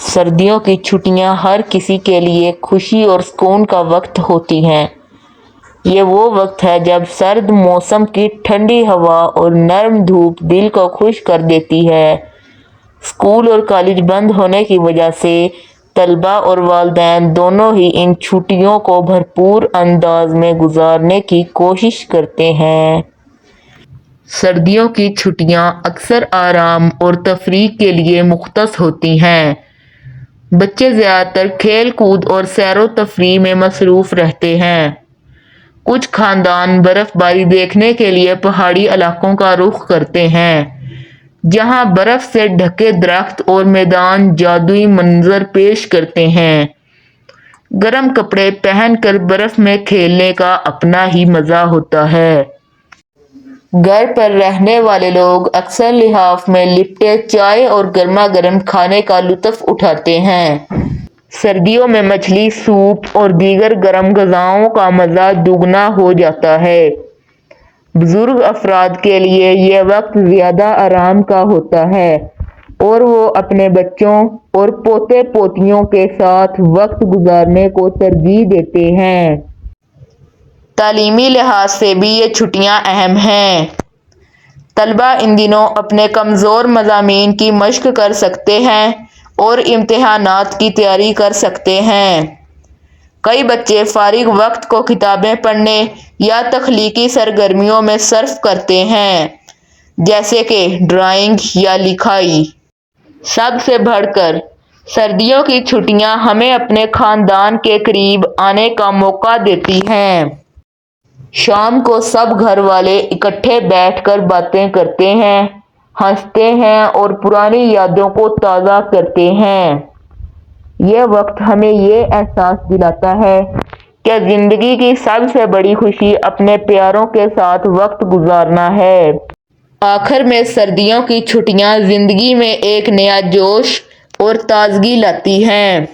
سردیوں کی چھٹیاں ہر کسی کے لیے خوشی اور سکون کا وقت ہوتی ہیں۔ یہ وہ وقت ہے جب سرد موسم کی ٹھنڈی ہوا اور نرم دھوپ دل کو خوش کر دیتی ہے۔ اسکول اور کالج بند ہونے کی وجہ سے طلباء اور والدین دونوں ہی ان چھٹیوں کو بھرپور انداز میں گزارنے کی کوشش کرتے ہیں۔ سردیوں کی چھٹیاں اکثر آرام اور تفریح کے لیے مختص ہوتی ہیں۔ بچے زیادہ تر کھیل کود اور سیر و تفریح میں مصروف رہتے ہیں۔ کچھ خاندان برف باری دیکھنے کے لیے پہاڑی علاقوں کا رخ کرتے ہیں، جہاں برف سے ڈھکے درخت اور میدان جادوئی منظر پیش کرتے ہیں۔ گرم کپڑے پہن کر برف میں کھیلنے کا اپنا ہی مزہ ہوتا ہے۔ گھر پر رہنے والے لوگ اکثر لحاف میں لپٹے چائے اور گرما گرم کھانے کا لطف اٹھاتے ہیں۔ سردیوں میں مچھلی، سوپ اور دیگر گرم غذاؤں کا مزہ دوگنا ہو جاتا ہے۔ بزرگ افراد کے لیے یہ وقت زیادہ آرام کا ہوتا ہے اور وہ اپنے بچوں اور پوتے پوتیوں کے ساتھ وقت گزارنے کو ترجیح دیتے ہیں۔ تعلیمی لحاظ سے بھی یہ چھٹیاں اہم ہیں۔ طلباء ان دنوں اپنے کمزور مضامین کی مشق کر سکتے ہیں اور امتحانات کی تیاری کر سکتے ہیں۔ کئی بچے فارغ وقت کو کتابیں پڑھنے یا تخلیقی سرگرمیوں میں صرف کرتے ہیں، جیسے کہ ڈرائنگ یا لکھائی۔ سب سے بڑھ کر سردیوں کی چھٹیاں ہمیں اپنے خاندان کے قریب آنے کا موقع دیتی ہیں۔ شام کو سب گھر والے اکٹھے بیٹھ کر باتیں کرتے ہیں، ہنستے ہیں اور پرانی یادوں کو تازہ کرتے ہیں۔ یہ وقت ہمیں یہ احساس دلاتا ہے کہ زندگی کی سب سے بڑی خوشی اپنے پیاروں کے ساتھ وقت گزارنا ہے۔ آخر میں سردیوں کی چھٹیاں زندگی میں ایک نیا جوش اور تازگی لاتی ہیں۔